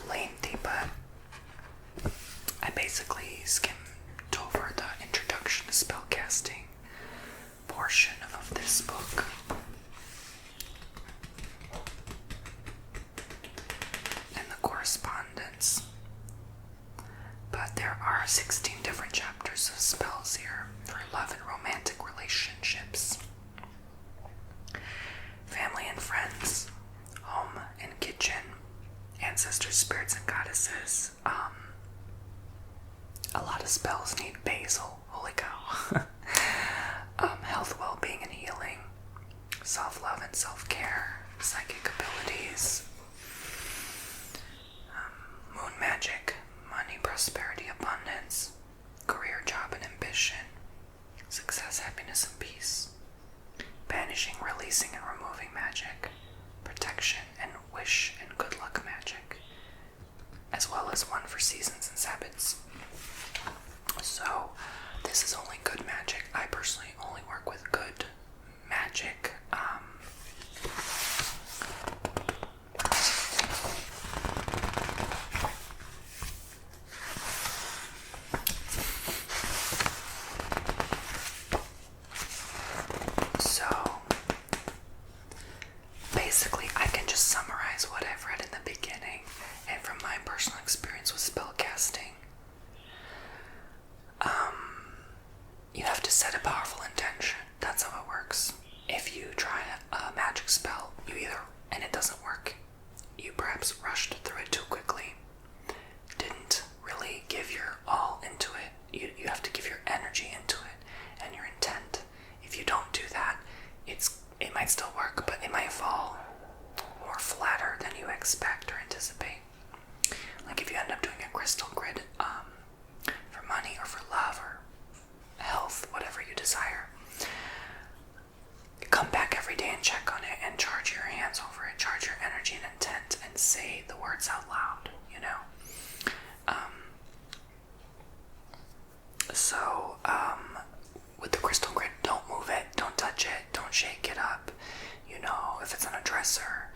lengthy, but I basically skimmed over the introduction to spellcasting portion of this book. And the correspondence. But there are 16 different chapters of spells here for love and romantic relationships, family and friends, home and kitchen, ancestors, spirits, and goddesses. A lot of spells need basil. Holy cow. Health, well-being, and healing, self-love and self-care, psychic abilities, moon magic, money, prosperity, abundance, career, job, and ambition, success, happiness, and peace, banishing, releasing, and removing magic, protection, and wish and good luck magic, as well as one for seasons and Sabbats. So, this is only good magic. I personally only work with good magic. So, basically, I can just summarize what I've read in the beginning and from my personal experience with spellcasting. You have to set a powerful intention. That's how it works. If you try a magic spell, and it doesn't work, you perhaps rushed through it too quickly, didn't really give your all into it. You have to give your energy into it and your intent. If you don't do that, it might still work, but it might fall more flatter than you expect or anticipate. Like if you end up doing a crystal grid for money or for love or health, whatever you desire, come back every day and check on it and charge your hands over it, charge your energy and intent, and say the words out loud, with the crystal grid, don't move it, don't touch it, don't shake it up. If it's on a dresser,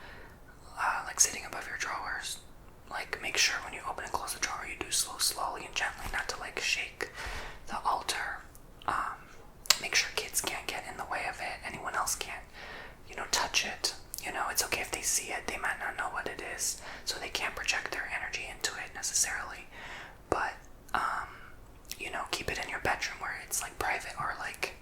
like sitting above your drawers, like make sure when you open and close the drawer you do slowly and gently, not to like shake the altar. Make sure kids can't get in the way of it, anyone else can't, touch it. It's okay if they see it, they might not know what it is, so they can't project their energy into it necessarily. But, keep it in your bedroom where it's like private, or like,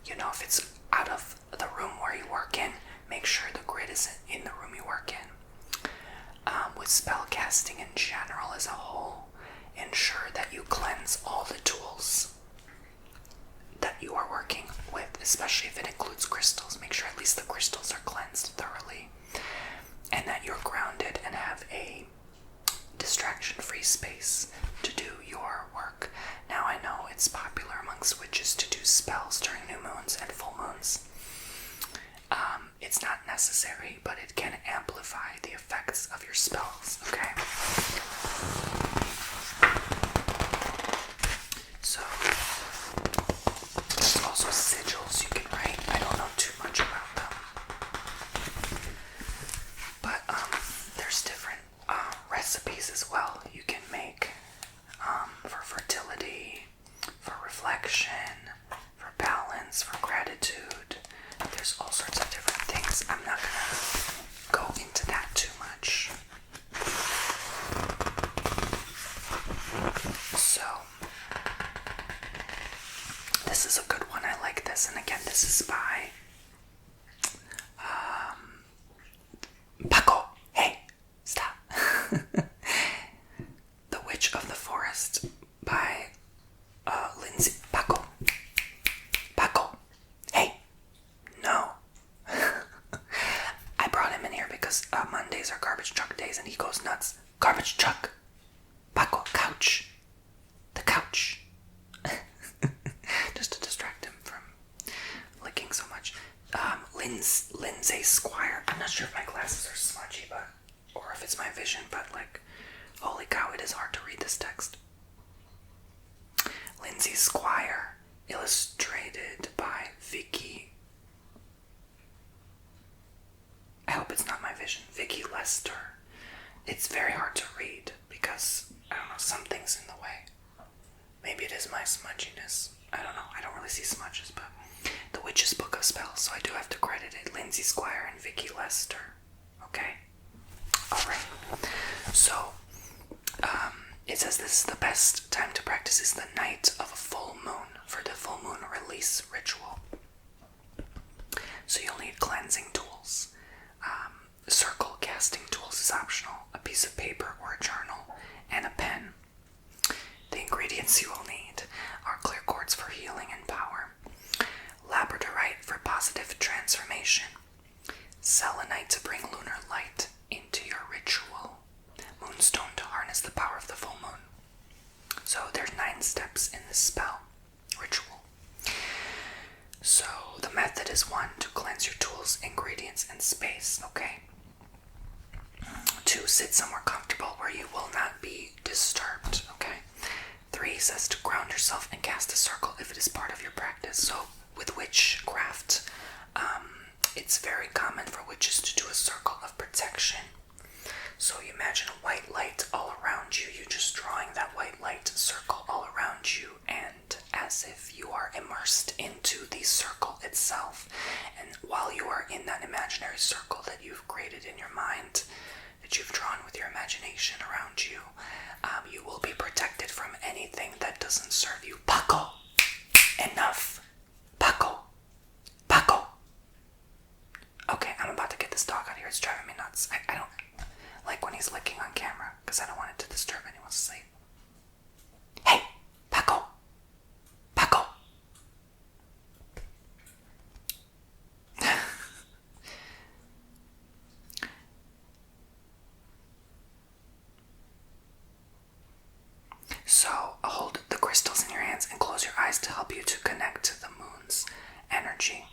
if it's out of the room where you work in, make sure the grid isn't in the room you work in. With spellcasting in general as a whole, ensure that you cleanse all the tools that you are working with, especially if it includes crystals. Make sure at least the crystals are cleansed thoroughly, and that you're grounded and have a distraction-free space to do your work. Now, I know it's popular amongst witches to do spells during new moons and full moons. It's not necessary, but it can amplify the effects of your spells, okay? So, there's also sigils you can write. I don't know too much about them. But, there's different recipes as well you can make for fertility, for reflection, for balance, for gratitude. There's all sorts of different things. I'm not gonna go into that too much. So, this is a good one. I like this. And again, this is by Paco. Hey, stop. The Witch of the Forest by Lindsay. Paco. Hey. No. I brought him in here because Mondays are garbage truck days and he goes nuts. Garbage truck. Paco, couch. The couch. Just to distract him from licking so much. Lindsay Squire. I'm not sure if my glasses are smudgy, or if it's my vision, but like, holy cow, it is hard to read this text. Lindsay Squire, illustrated by Vicky. I hope it's not my vision. Vicky Lester. it's very hard to read because, I don't know, something's in the way. Maybe it is my smudginess. I don't know. I don't really see smudges, but the Witch's Book of Spells, so I do have to credit it. Lindsay Squire and Vicky Lester. Okay? Alright. So, it says this is the best time to practice is the night of a full moon for the full moon release ritual. So you'll need cleansing tools. Circle casting tools is optional. A piece of paper or a journal and a pen. The ingredients you will need are clear quartz for healing and power, labradorite for positive transformation, selenite to bring lunar light into your ritual, moonstone to harness the power of the full moon. So there's 9 steps in this spell ritual. So the method is 1, to cleanse your tools, ingredients, and space, okay? 2, sit somewhere comfortable where you will not be disturbed, okay? 3 says to ground yourself and cast a circle if it is part of your practice. So with witchcraft, it's very common for witches to do a circle of protection. So you imagine a white light all around you. You're just drawing that white light circle all around you, and as if you are immersed into the circle itself. And while you are in that imaginary circle that you've created in your mind, that you've drawn with your imagination around you, you will be protected from anything that doesn't serve you. Paco! Enough! Paco! Paco! Okay, I'm about to get this dog out of here. It's driving me nuts. I don't like when he's licking on camera because I don't want it to disturb anyone's sleep. Hey! Paco! Paco! So, hold the crystals in your hands and close your eyes to help you to connect to the moon's energy.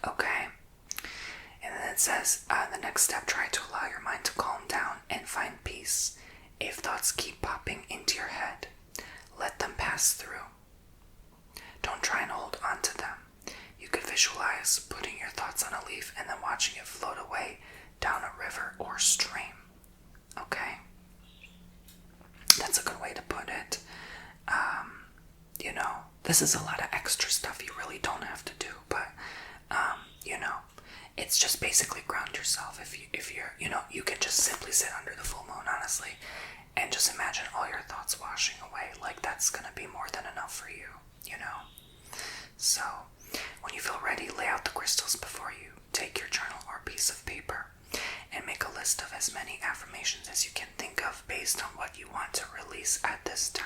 Okay? And then it says, the next step, try to allow your mind to calm down and find peace. If thoughts keep popping into your head, let them pass through. Don't try and hold on to them. You could visualize putting your thoughts on a leaf and then watching it float away down a river or stream. Okay? That's a good way to put it. This is a lot of extra stuff you really don't have to do, but, it's just basically ground yourself. If you're, you can just simply sit under the full moon, honestly, and just imagine all your thoughts washing away. Like, that's gonna be more than enough for you, So, when you feel ready, lay out the crystals before you. Take your journal or piece of paper and make a list of as many affirmations as you can think of based on what you want to release at this time.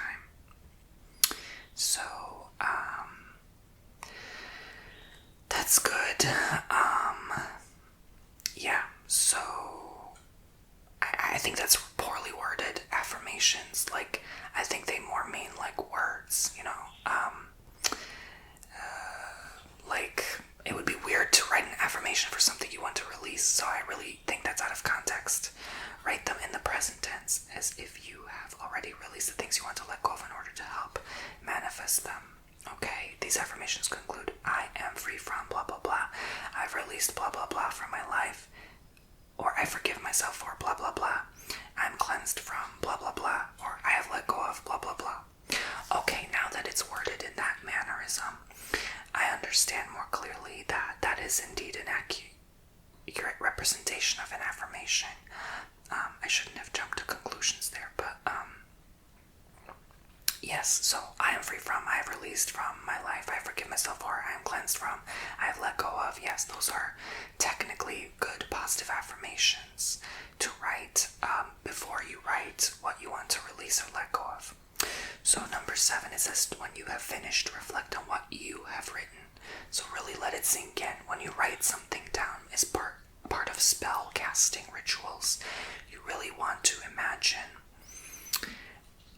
So, that's good. Yeah, so I think that's poorly worded affirmations. Like, I think they more mean like words, like, it would be weird to write an affirmation for something you want to release, so I really think that's out of context. Write them in the present tense, as if you have already released the things you want to let go of in order to help manifest them. Okay, these affirmations conclude, I am free from blah blah blah, I've released blah blah blah from my life, or I forgive myself for blah blah blah, I'm cleansed from blah blah blah, or I have let go of blah blah blah. Okay, now that it's worded in that mannerism, I understand more clearly that that is indeed an accurate representation of an affirmation. I shouldn't have jumped to conclusions there, but yes, so I am free from, I have released from my life, I forgive myself for, I am cleansed from, I have let go of. Yes, those are technically good positive affirmations to write before you write what you want to release or let go of. So number 7, it says, when you have finished, reflect on what you have written. So really let it sink in. When you write something down as part of spell casting rituals, you really want to imagine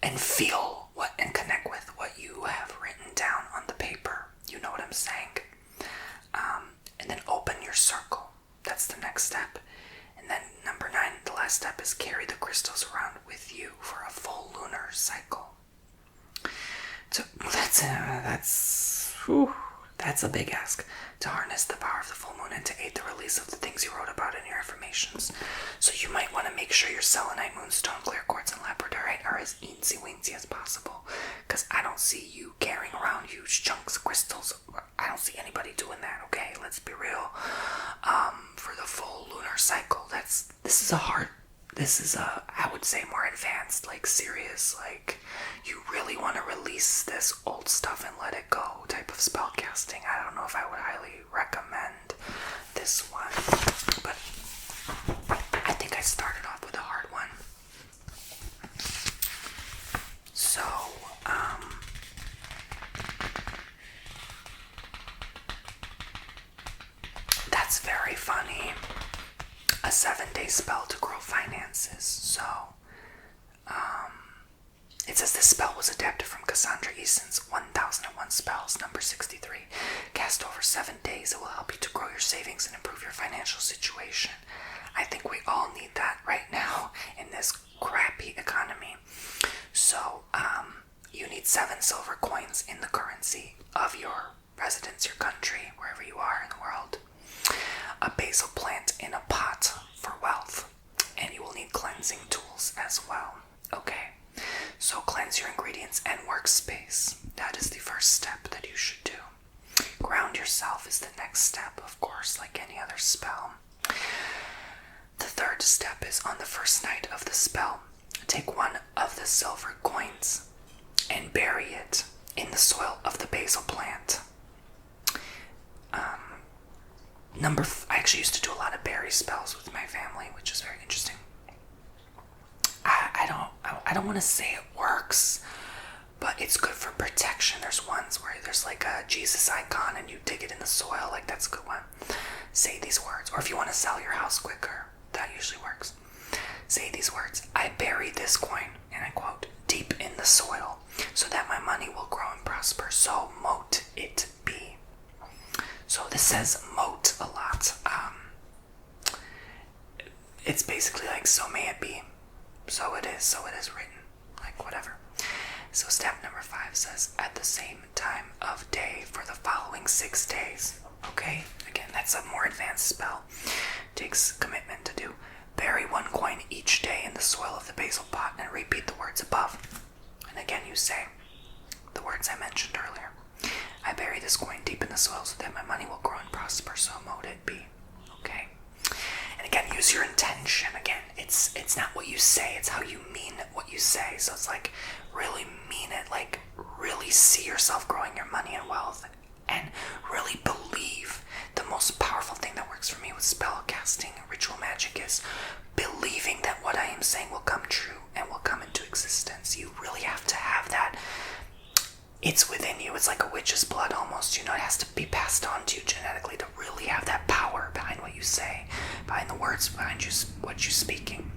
and feel what and connect with what you have written down on the paper. You know what I'm saying? And then open your circle. That's the next step. And then number 9, the last step, is carry the crystals around with you for a full lunar cycle. So that's That's a big ask. To harness the power of the full moon and to aid the release of the things you wrote about in your affirmations. So you might want to make sure your selenite, moonstone, clear quartz, and labradorite are as eensy-weensy as possible. Because I don't see you carrying around huge chunks of crystals. I don't see anybody doing that, okay? Let's be real. For the full lunar cycle, this is a, I would say, more advanced, like serious, like you really want to release this old stuff and let it go type of spell casting. I don't know if I would highly recommend this one, but I think I started off with a hard one. So, that's very funny. A 7-day spell to grow finances. So, it says this spell was adapted from Cassandra Eason's 1001 Spells, number 63. Cast over 7 days, it will help you to grow your savings and improve your financial situation. I think we all need that right now in this crappy economy. So, you need 7 silver coins in the currency of your residence, your country, wherever you are in the world. A basil plant in a pot for wealth, and you will need cleansing tools as well. Okay, so cleanse your ingredients and workspace. That is the first step that you should do. Ground yourself is the next step, of course, like any other spell. The third step is on the first night of the spell. Take one of the silver coins and bury it in the soil of the basil plant. I actually used to do a lot of berry spells with my family, which is very interesting. I don't want to say it works, but it's good for protection. There's ones where there's like a Jesus icon and you dig it in the soil, like that's a good one. Say these words, or if you want to sell your house quicker, that usually works. Say these words: I bury this coin, and I quote, deep in the soil, so that my money will grow and prosper, so mote it be. So this says mote a lot. It's basically like, so may it be, so it is written, like whatever. So step number 5 says, at the same time of day for the following 6 days. Okay, again, that's a more advanced spell. Takes commitment to do. Bury 1 coin each day in the soil of the basil pot and repeat the words above. And again you say the words I mentioned earlier. I bury this coin deep in the soil so that my money will grow and prosper, so mote it be. Okay? And again, use your intention. Again, it's not what you say, it's how you mean what you say. So it's like, really mean it, like really see yourself growing your money and wealth, and really believe. The most powerful thing that works for me with spell casting and ritual magic is believing that what I am saying will come true and will come into existence. You really have to have that. It's within you. It's like a witch's blood almost. It has to be passed on to you genetically to really have that power behind what you say, behind the words, behind you, what you're speaking.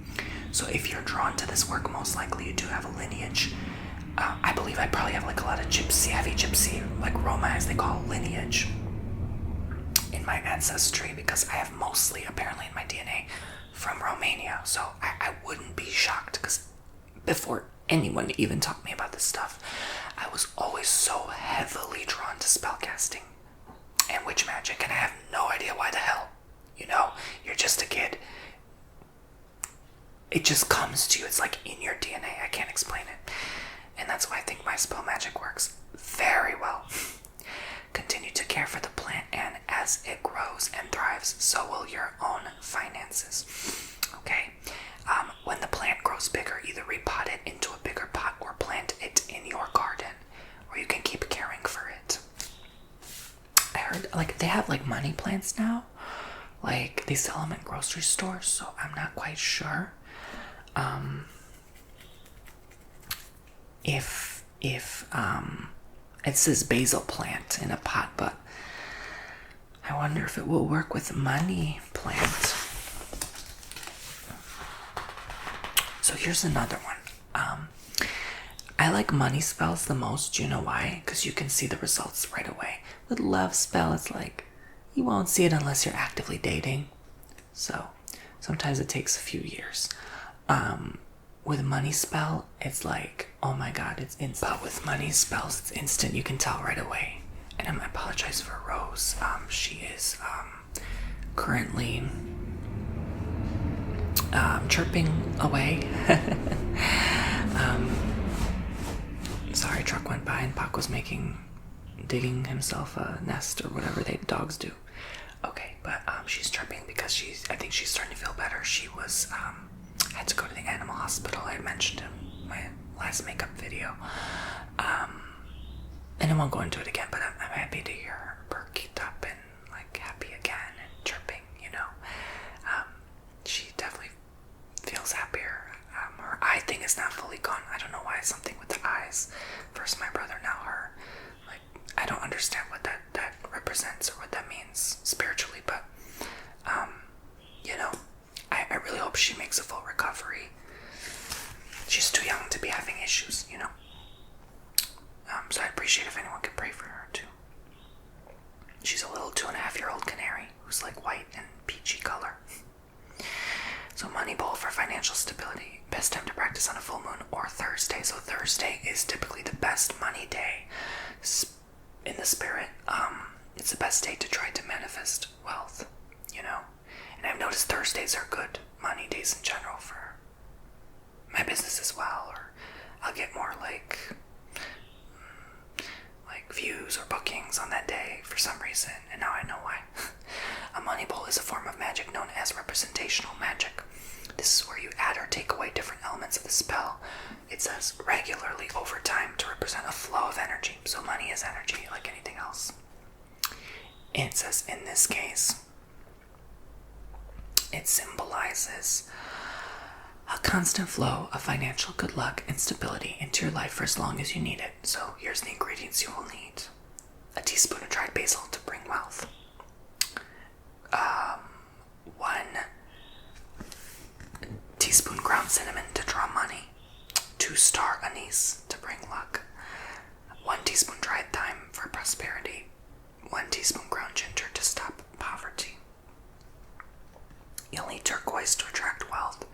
So if you're drawn to this work, most likely you do have a lineage. I believe I probably have like a lot of heavy gypsy, like Roma as they call it, lineage in my ancestry, because I have mostly, apparently in my DNA, from Romania. So I wouldn't be shocked, because before anyone even taught me about this stuff, I was always so heavily drawn to spellcasting and witch magic, and I have no idea why the hell. You're just a kid. It just comes to you. It's like in your DNA. I can't explain it. And that's why I think my spell magic works very well. Continue to care for the plant, and as it grows and thrives, so will your own finances. Okay? When the plant grows bigger, either repot it into a bigger pot or plant it in your garden, where you can keep caring for it. I heard, they have, money plants now. They sell them at grocery stores, so I'm not quite sure. If it says basil plant in a pot, but I wonder if it will work with money plant. So here's another one. I like money spells the most. You know why? Because you can see the results right away. With love spell, it's like you won't see it unless you're actively dating. So sometimes it takes a few years. With money spell, it's like, oh my god, it's instant. But with money spells, it's instant. You can tell right away. And I apologize for Rose. She is currently chirping away. Sorry, truck went by and Pac was digging himself a nest or whatever dogs do. Okay, but she's chirping because I think she's starting to feel better. She was had to go to the animal hospital. I had mentioned in my last makeup video. And I won't go into it again, but I'm happy to hear her perked up and like happy again and chirping, you know. She definitely feels happier. Her eye thing is not fully gone. I don't know why. Something with the eyes. First my brother, now her. Like, I don't understand what that represents or what that means spiritually, but you know, I really hope she makes a full recovery. She's too young to be having issues, you know. So I'd appreciate if anyone could pray for her too. She's a little 2.5-year-old canary who's like white and peachy color. So money bowl for financial stability. Best time to practice on a full moon or Thursday. So Thursday is typically the best money day in the spirit. It's the best day to try to manifest wealth, you know. And I've noticed Thursdays are good money days in general for my business as well. Or I'll get more like views or bookings on that day for some reason, and now I know why. A money bowl is a form of magic known as representational magic. This is where you add or take away different elements of the spell. It says regularly over time to represent a flow of energy. So money is energy like anything else. And it says in this case, it symbolizes a constant flow of financial good luck and stability into your life for as long as you need it. So here's the ingredients you will need. A teaspoon of dried basil to bring wealth. 1 teaspoon ground cinnamon to draw money. 2 star anise to bring luck. 1 teaspoon dried thyme for prosperity. 1 teaspoon ground ginger to stop poverty. You'll need turquoise to attract wealth.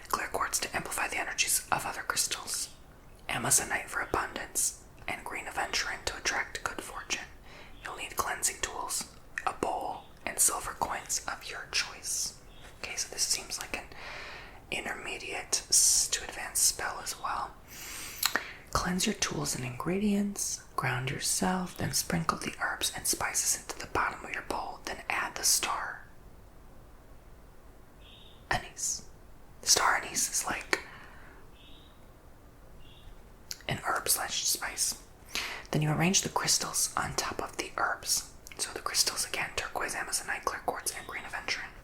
Clear quartz to amplify the energies of other crystals. Amazonite for abundance. And green aventurine to attract good fortune. You'll need cleansing tools, a bowl, and silver coins of your choice. Okay, so this seems like an intermediate to advanced spell as well. Cleanse your tools and ingredients, ground yourself, then sprinkle the herbs and spices into the bottom of your bowl, then add the star anise. Star anise is like an herb/spice. Then you arrange the crystals on top of the herbs. So the crystals again, turquoise, amazonite, clear quartz, and green aventurine.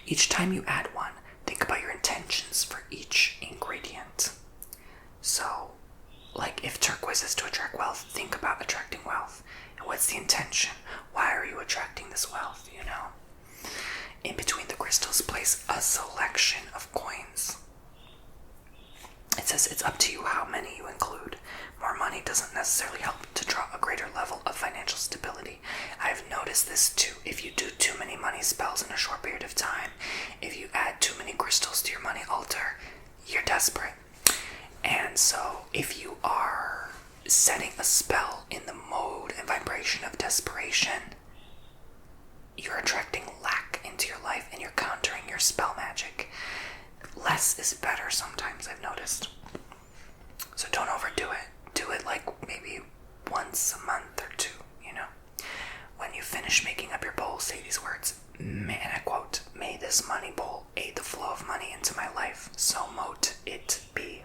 Each time you add one, think about your intentions for each ingredient. So, like if turquoise is to attract wealth, think about attracting wealth. And what's the intention? Why are you attracting this wealth, you know? In between the crystals, place a selection of coins. It says it's up to you how many you include. More money doesn't necessarily help to draw a greater level of financial stability. I've noticed this too. If you do too many money spells in a short period of time, if you add too many crystals to your money altar, you're desperate. And so if you are setting a spell in the mode and vibration of desperation, you're attracting lack into your life and you're countering your spell magic. Less is better sometimes, I've noticed. So don't overdo it. Do it like maybe once a month or 2, you know. When you finish making up your bowl, say these words, and I quote, "May this money bowl aid the flow of money into my life, so mote it be."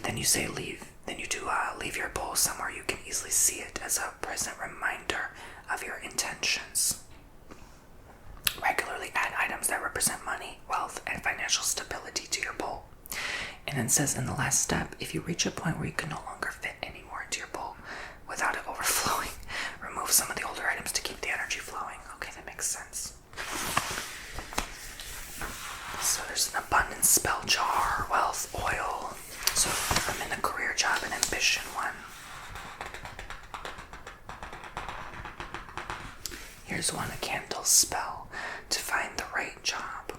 Then you say leave. Then you do leave your bowl somewhere you can easily see it as a present reminder of your intentions. Regularly add items that represent money, wealth, and financial stability to your bowl. And then it says in the last step, if you reach a point where you can no longer fit any more into your bowl without it overflowing, remove some of the older items to keep the energy flowing. Okay, that makes sense. So there's an abundance spell jar, wealth, oil. So I'm in the career, job, and ambition one. Here's one, a candle spell to find the right job.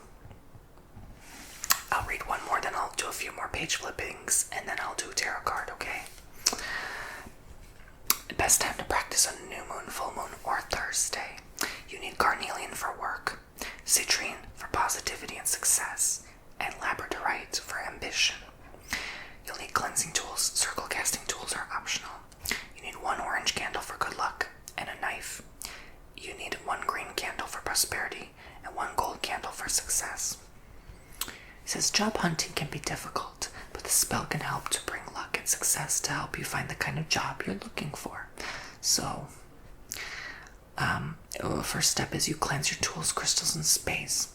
I'll read one more, then I'll do a few more page flippings, and then I'll do a tarot card, okay? Best time to practice on new moon, full moon, or Thursday. You need carnelian for work, citrine for positivity and success, and labradorite for ambition. You'll need cleansing tools. Circle casting tools are optional. You need 1 orange candle for good luck and a knife. You need 1 green candle for prosperity and 1 gold candle for success. It says job hunting can be difficult, but the spell can help to bring luck and success to help you find the kind of job you're looking for. So, first step is you cleanse your tools, crystals, and space.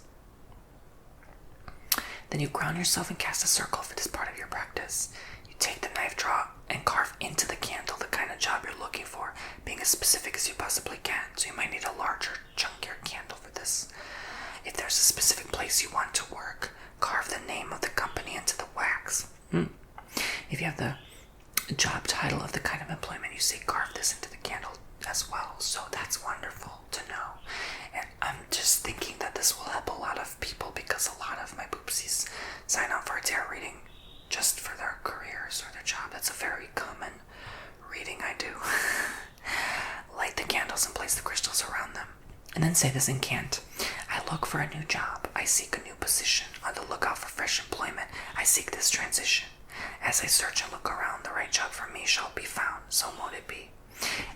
Then you ground yourself and cast a circle if it is part of your practice. You take the knife, draw, and carve into the candle the kind of job you're looking for, being as specific as you possibly can. So you might need a larger, chunkier candle for this. If there's a specific place you want to work, carve the name of the company into the wax. If you have the job title of the kind of employment you seek, carve this into the candle as well. So that's wonderful to know. And I'm just thinking that this will help a lot of people, because a lot of my poopsies sign up for a tarot reading just for their careers or their job. That's a very common reading I do. Light the candles and place the crystals around them. And then say this incant. I look for a new job. I seek a new position. On the lookout for fresh employment. I seek this transition. As I search and look around, the right job for me shall be found. So mote it be.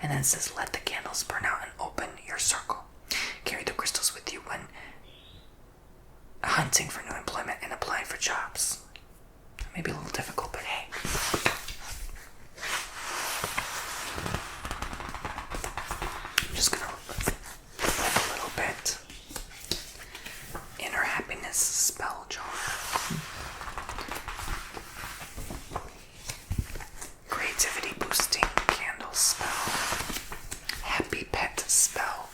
And then it says, let the candles burn out and open your circle. Carry the crystals with you when hunting for new employment and applying for jobs. Maybe a little difficult, but hey. I'm just gonna live a little bit. Inner happiness spell jar. Creativity boosting candle spell. Happy pet spell.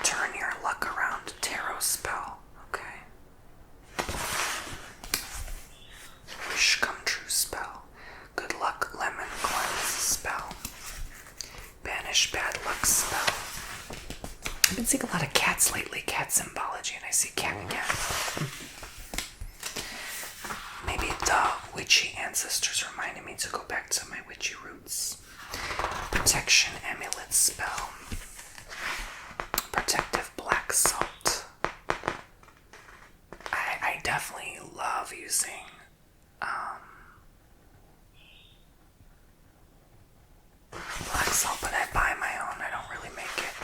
Turn your luck around tarot spell. Okay. Wish come true spell. Good luck lemon cleanse spell. Banish bad luck spell. I've been seeing a lot of cats lately, cat symbology, and I see cat again. Maybe the witchy ancestors reminded me to go back to my witchy roots. Protection amulet spell. Protective black salt. I definitely love using black salt, but I buy my own. I don't really make it.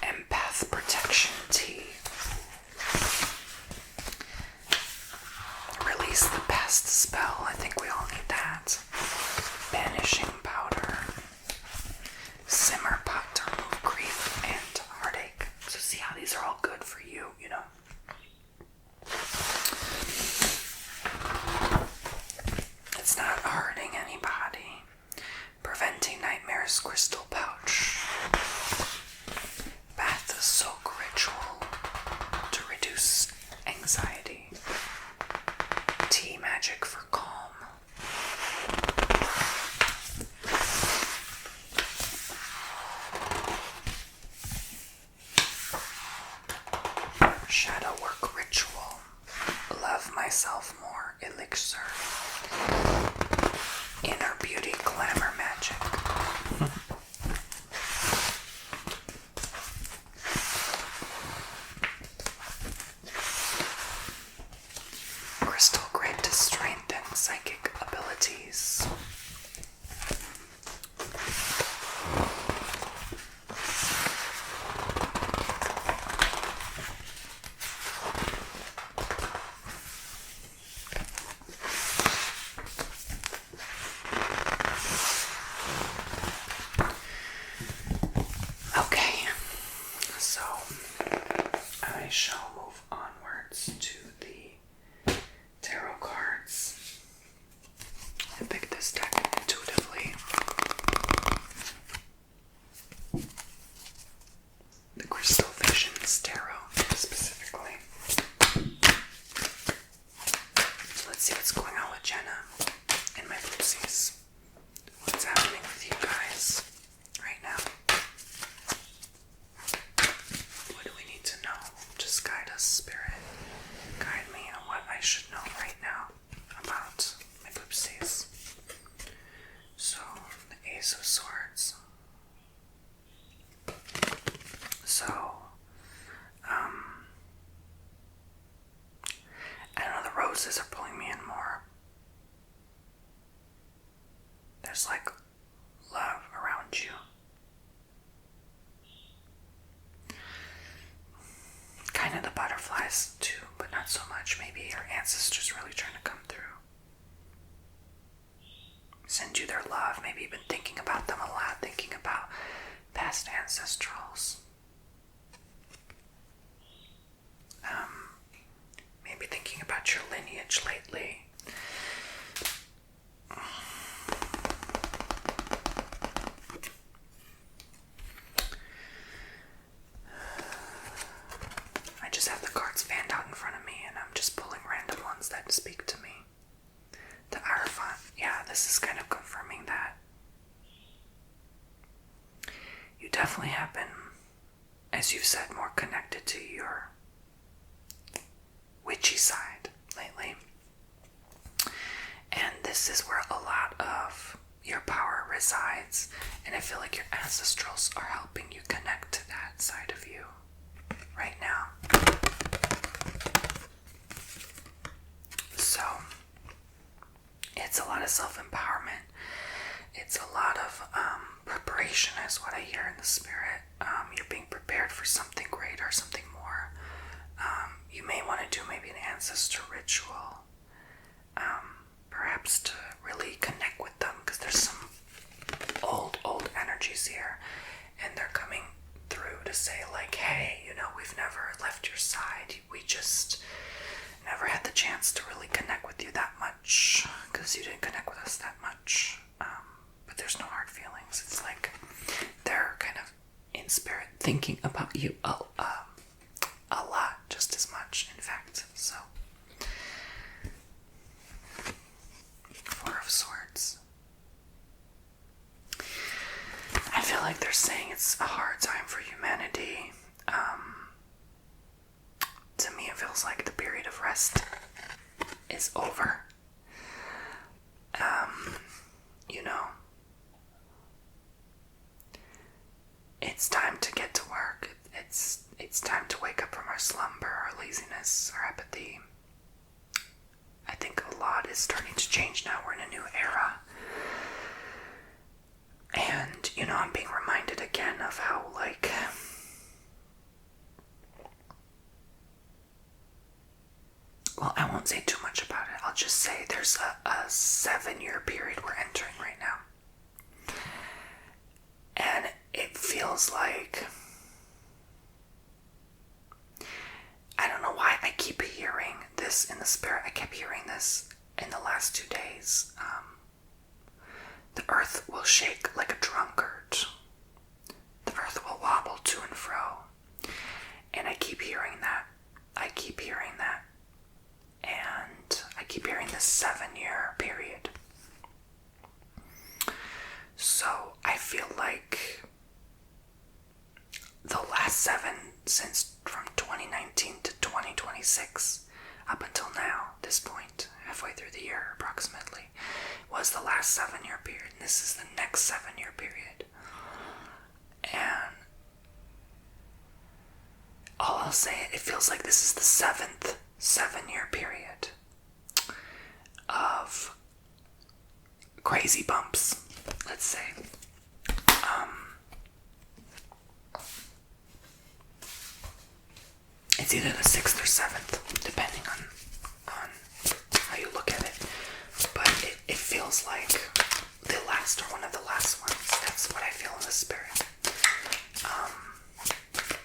Empath protection tea. Release the pest spell. I think we all need that. Banishing powder. Simmer pot to remove grief and heartache. So see how these are all good for you, you know? It's not hurting anybody. Preventing nightmares crystal pouch. Bath soak ritual to reduce anxiety. Tea magic for calm. Shadow work ritual. Love myself more elixir. Inner beauty glamour magic. Crystal grid to strengthen psychic abilities. Okay, so I shall move onwards to the tarot cards. I picked this deck intuitively. The Crystal Visions Tarot, specifically. So let's see what's going on with Genna and my poopsies. What's happening with you guys right now? What do we need to know? Just guide impulses are pulling me in more. There's like love around you. Kind of the butterflies too, but not so much. Maybe your ancestors really trying to come through. Send you their love. Maybe you've been thinking about them a lot, thinking about past ancestrals. Maybe thinking about your lineage lately. I just have the cards fanned out in front of me, and I'm just pulling random ones that speak to me. The Hierophant, yeah, this is kind of confirming that. You definitely have been, as you've said, more connected to your witchy side lately. And this is where a lot of your power resides. And I feel like your ancestrals are helping you connect to that side of you right now. So, it's a lot of self-empowerment. It's a lot of preparation is what I hear in the spirit. You're being prepared for something greater, something more. You may want to do maybe an ancestor ritual, perhaps to really connect with them, because there's some old energies here, and they're coming through to say like, hey, we've never left your side. We just never had the chance to really connect with you that much, because you didn't connect with us that much. But there's no hard feelings. It's like they're kind of in spirit thinking about you a lot, just as much, in fact. So, Four of Swords. I feel like they're saying it's a hard time for humanity. To me, it feels like the period of rest is over. It's time to get to work. It's time to wake up from our slumber, our laziness, our apathy. I think a lot is starting to change now. We're in a new era. And, I'm being reminded again of how, well, I won't say too much about it. I'll just say there's a 7-year period we're entering right now. And it feels like, I don't know why I keep hearing this in the spirit. I kept hearing this in the last 2 days. The earth will shake like a drunkard. The earth will wobble to and fro. And I keep hearing that. And I keep hearing this 7-year period. So I feel like the last 7, since from 2019 to 2026, up until now, this point, halfway through the year approximately, was the last 7-year period. And this is the next 7-year period. And all I'll say, it feels like this is the 7th 7-year period of crazy bumps, let's say. It's either the 6th or 7th, depending on how you look at it. But it feels like the last or one of the last ones. That's what I feel in the spirit.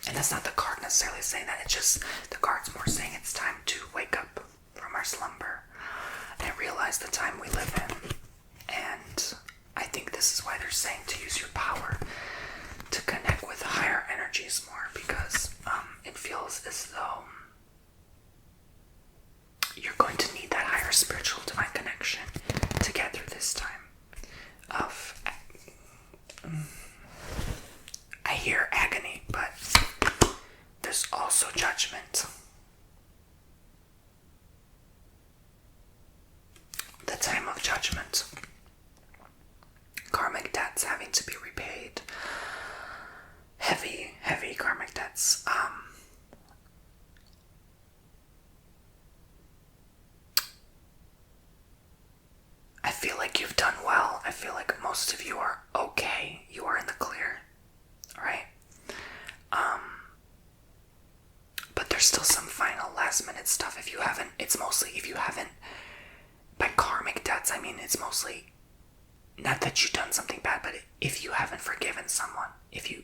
And that's not the card necessarily saying that. It's just the card's more saying it's time to wake up from our slumber and realize the time we live in. And I think this is why they're saying to use your power to connect with higher energies more, because it feels as though you're going to need that higher spiritual divine connection to get through this time of, I hear agony, but there's also judgment. The time of judgment. Karmic debts having to be repaid. Heavy karmic debts. there's still some final last minute stuff. If you haven't, it's mostly if you haven't, by karmic debts, I mean it's mostly not that you've done something bad, but if you haven't forgiven someone, if you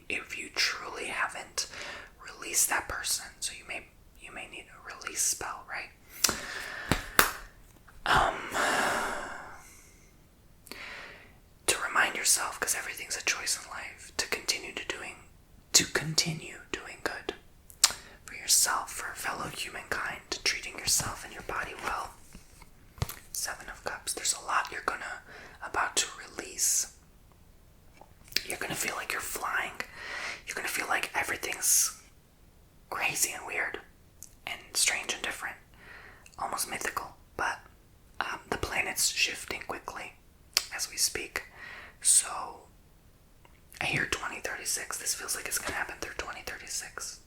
truly haven't released that person, so you may need a release spell, right? To remind yourself, because everything's a choice in life, to continue doing good for yourself, for fellow humankind, treating yourself and your body well. Seven of Cups. There's a lot you're about to release. You're gonna feel like you're flying. You're gonna feel like everything's crazy and weird and strange and different, almost mythical. But the planet's shifting quickly as we speak. So I hear 2036. This feels like it's gonna happen through 2036.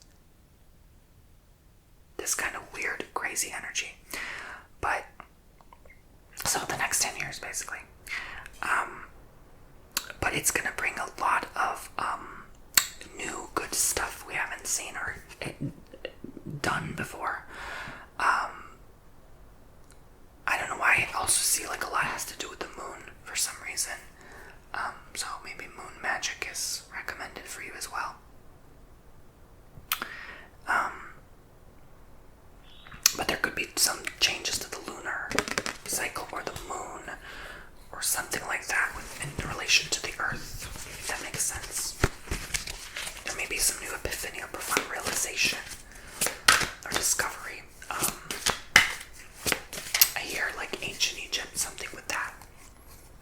This kind of weird, crazy energy. But so the next 10 years, basically. But it's gonna bring a lot of new good stuff we haven't seen or done before. I don't know why. I also see like a lot has to do with the moon for some reason. So maybe moon magic is recommended for you as well. But there could be some changes to the lunar cycle or the moon or something like that in relation to the earth, if that makes sense. There may be some new epiphany or profound realization or discovery. I hear like ancient Egypt, something with that,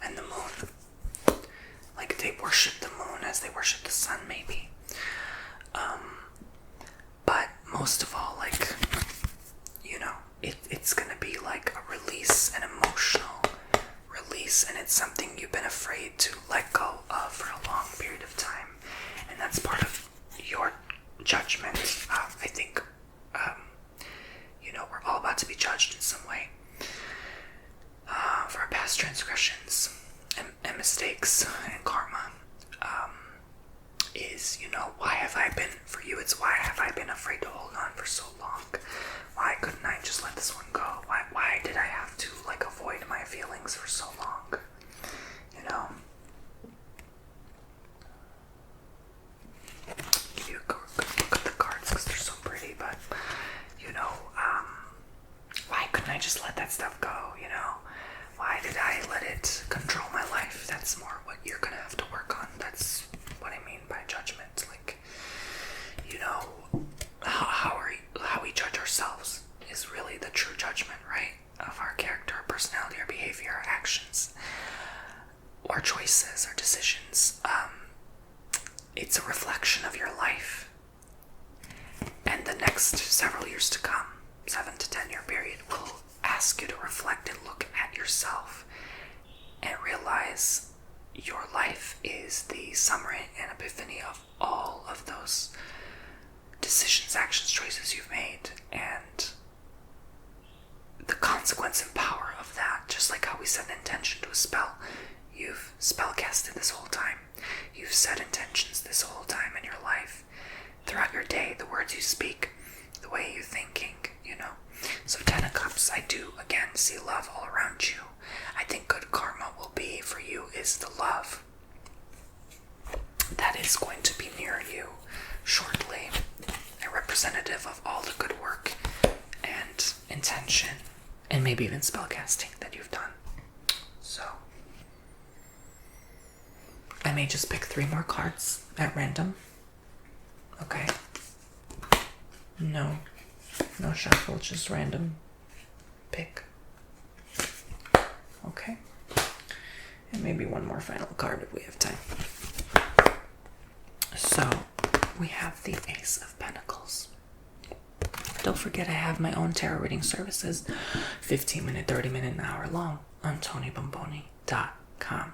and the moon. Like they worship the moon as they worship the sun, maybe. But most of all, like, it's gonna be like a release, an emotional release, and it's something you've been afraid to let go of for a long period of time, and that's part of your judgment. I think, we're all about to be judged in some way for our past transgressions and mistakes and karma. Why have I been, for you, it's why have I been afraid to hold on for so long? Why couldn't I just let this one go? Why did I have to, avoid my feelings for so long? Give you a good look at the cards because they're so pretty, but, why couldn't I just let that stuff go, Why did I let it control my life? That's more what you're gonna have to work on. That's what I mean by judgment. How we judge ourselves is really the true judgment, right? Of our character, our personality, our behavior, our actions, our choices, our decisions. It's a reflection of your life. And the next several years to come, 7 to 10 year period, will ask you to reflect and look at yourself and realize your life is the summary and epiphany of all of those decisions, actions, choices you've made, and the consequence and power of that. Just like how we set an intention to a spell, you've spellcasted this whole time. You've set intentions this whole time in your life, throughout your day, the words you speak, the way you're thinking, So 10 of Cups, I do again see love all around you. I think good karma will be for you is the love that is going to be near you shortly, a representative of all the good work and intention and maybe even spellcasting that you've done. So I may just pick 3 more cards at random. Okay. No shuffle, just random pick. Okay. And maybe one more final card if we have time. So we have the Ace of Pentacles. Don't forget I have my own tarot reading services, 15-minute, 30-minute, an hour long on TonyBomboni.com.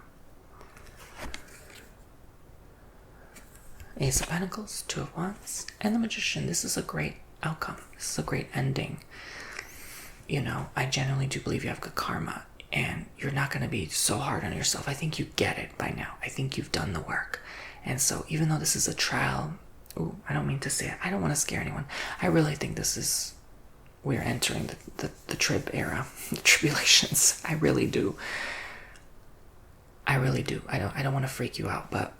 Ace of Pentacles, 2 of Wands, and the Magician. This is a great outcome. This is a great ending. I genuinely do believe you have good karma, and you're not going to be so hard on yourself. I think you get it by now. I think you've done the work. And so even though this is a trial Ooh, I don't mean to say it. I don't want to scare anyone. I really think we're entering the trib era, the tribulations. I really do. I really do. I don't want to freak you out, but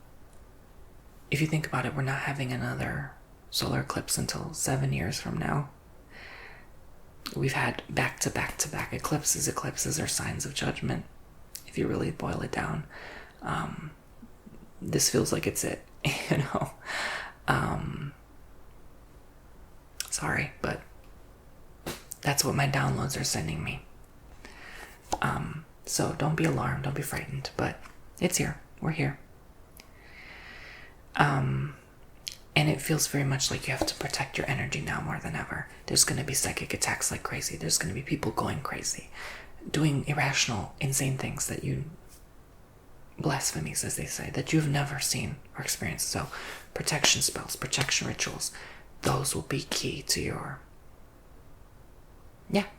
if you think about it, we're not having another solar eclipse until 7 years from now. We've had back to back to back eclipses. Eclipses are signs of judgment. If you really boil it down, this feels like it's it, you know. Sorry, but that's what my downloads are sending me. So don't be alarmed, don't be frightened, but it's here. We're here. And it feels very much like you have to protect your energy now more than ever. There's going to be psychic attacks like crazy. There's going to be people going crazy, doing irrational, insane things that blasphemies, as they say, that you've never seen or experienced. So protection spells, protection rituals, those will be key to your,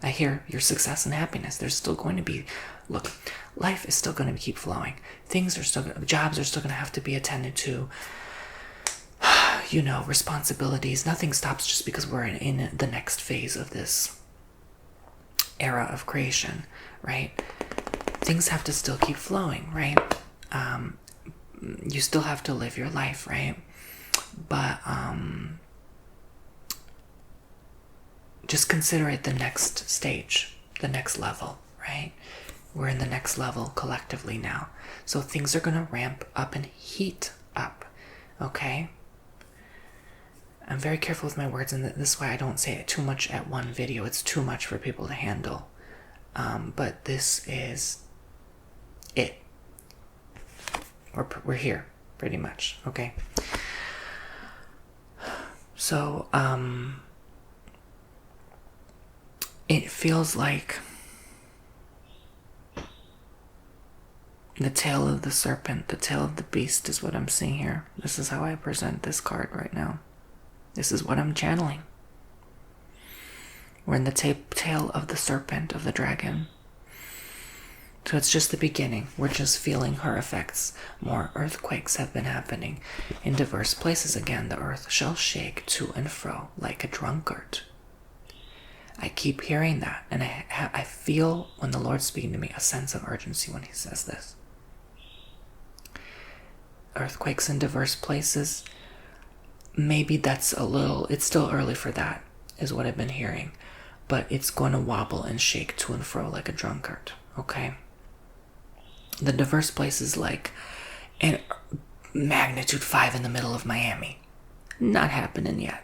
I hear your success and happiness. There's still going to be, look, life is still going to keep flowing. Jobs are still going to have to be attended to. Responsibilities. Nothing stops just because we're in the next phase of this era of creation, right? Things have to still keep flowing, right? You still have to live your life, right? But just consider it the next stage, the next level, right? We're in the next level collectively now. So things are going to ramp up and heat up, okay? I'm very careful with my words, and this is why I don't say it too much at one video. It's too much for people to handle. But this is it. We're here, pretty much, okay? So, it feels like the tail of the serpent, the tail of the beast is what I'm seeing here. This is how I present this card right now. This is what I'm channeling. We're in the tail of the serpent, of the dragon. So it's just the beginning. We're just feeling her effects. More earthquakes have been happening in diverse places. Again, the earth shall shake to and fro like a drunkard. I keep hearing that, and I feel, when the Lord's speaking to me, a sense of urgency when he says this. Earthquakes in diverse places. Maybe it's still early for that, is what I've been hearing. But it's going to wobble and shake to and fro like a drunkard, okay? The diverse places like magnitude 5 in the middle of Miami. Not happening yet.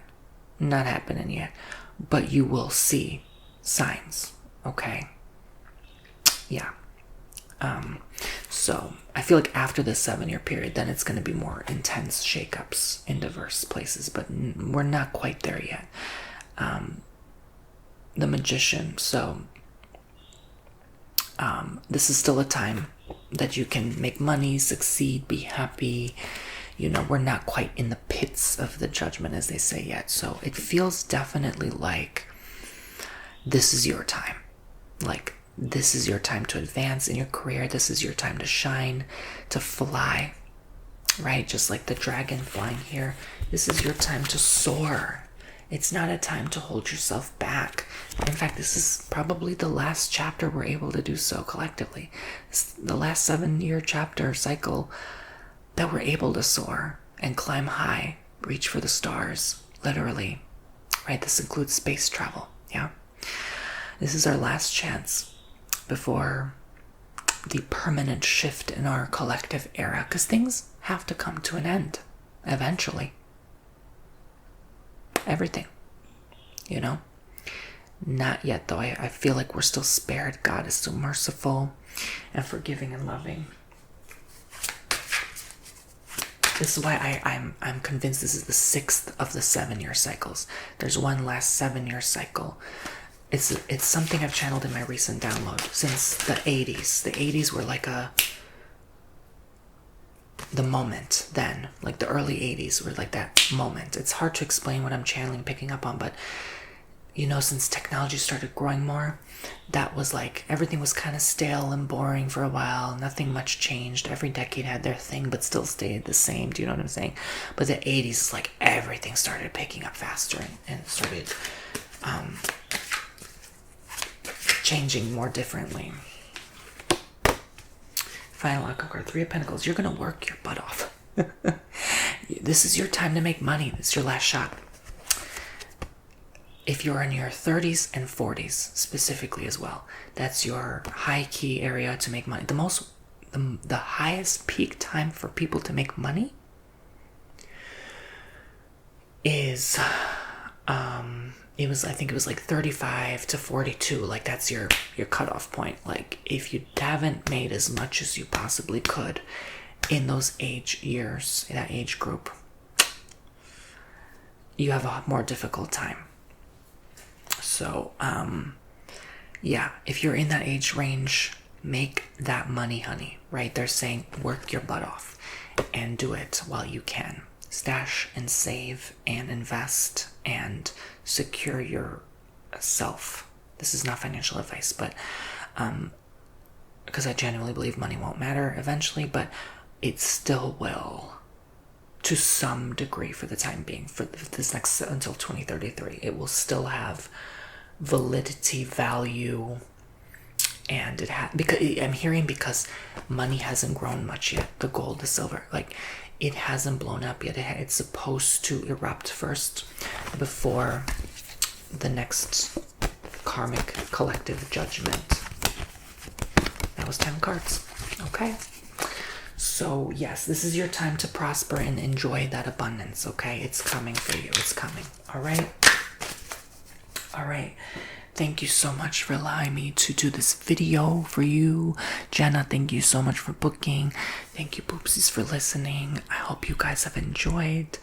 But you will see signs, okay? Yeah. So I feel like after this 7-year period, then it's going to be more intense shakeups in diverse places, but we're not quite there yet. The Magician. So this is still a time that you can make money, succeed, be happy. We're not quite in the pits of the judgment, as they say, yet. So it feels definitely like this is your time. Like, this is your time to advance in your career. This is your time to shine, to fly, right? Just like the dragon flying here. This is your time to soar. It's not a time to hold yourself back. In fact, this is probably the last chapter we're able to do so collectively. It's the last 7-year chapter cycle that we're able to soar and climb high, reach for the stars, literally, right? This includes space travel, yeah? This is our last chance before the permanent shift in our collective era, because things have to come to an end eventually. Everything, Not yet, though. I feel like we're still spared. God is so merciful and forgiving and loving. This is why I'm convinced this is the 6th of the 7-year cycles. There's one last 7-year cycle. It's something I've channeled in my recent download since the 80s. The 80s were like the moment then. Like the early 80s were like that moment. It's hard to explain what I'm channeling, picking up on, but since technology started growing more, that was like, everything was kind of stale and boring for a while. Nothing much changed. Every decade had their thing, but still stayed the same. Do you know what I'm saying? But the 80s is like everything started picking up faster and started changing more differently. Final outcome card, 3 of Pentacles. You're going to work your butt off. This is your time to make money. This is your last shot. If you're in your 30s and 40s specifically as well, that's your high key area to make money. The highest peak time for people to make money is I think it was like 35 to 42. Like, that's your cutoff point. Like, if you haven't made as much as you possibly could in those age years, in that age group, you have a more difficult time. So, yeah, if you're in that age range, make that money, honey, right? They're saying work your butt off and do it while you can. Stash and save and invest and secure yourself. This is not financial advice, but because I genuinely believe money won't matter eventually, but it still will to some degree for the time being. For this next, until 2033, it will still have validity, value, and because money hasn't grown much yet. The gold, the silver, like, it hasn't blown up yet. It's supposed to erupt first before the next karmic collective judgment. That was 10 cards. Okay. So yes, this is your time to prosper and enjoy that abundance. Okay. It's coming for you. It's coming. All right. All right. Thank you so much for allowing me to do this video for you. Genna, thank you so much for booking. Thank you, Poopsies, for listening. I hope you guys have enjoyed.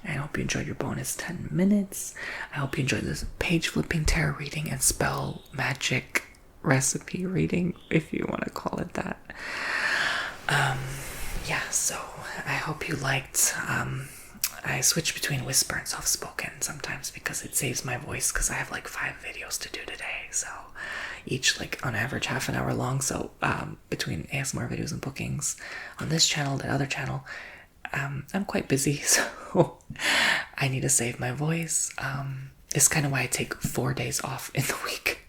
I hope you enjoyed your bonus 10 minutes. I hope you enjoyed this page flipping tarot reading and spell magic recipe reading, if you want to call it that. Yeah, so I hope you liked. I switch between whisper and soft-spoken sometimes because it saves my voice, because I have like 5 videos to do today, so each like on average half an hour long. So between ASMR videos and bookings on this channel, that other channel, I'm quite busy, so I need to save my voice. It's kind of why I take 4 days off in the week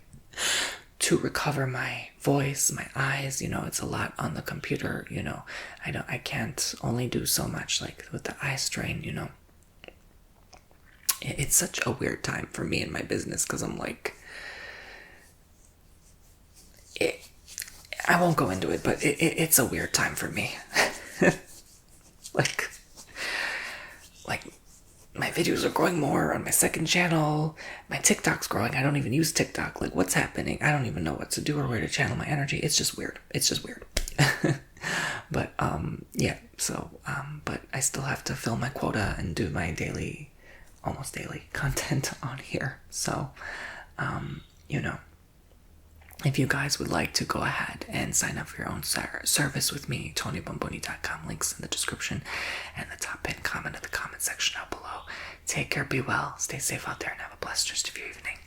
to recover my voice, my eyes. It's a lot on the computer. I can't only do so much, like with the eye strain. It's such a weird time for me in my business, because I'm like, I won't go into it, but it's a weird time for me. like my videos are growing more on my second channel. My TikTok's growing. I don't even use TikTok. Like, what's happening? I don't even know what to do or where to channel my energy. It's just weird. But yeah, so but I still have to fill my quota and do my almost daily content on here. So if you guys would like to go ahead and sign up for your own service with me, TonyBomboni.com, links in the description and the top pinned comment in the comment section down below. Take care, be well, stay safe out there, and have a blessed rest of your evening.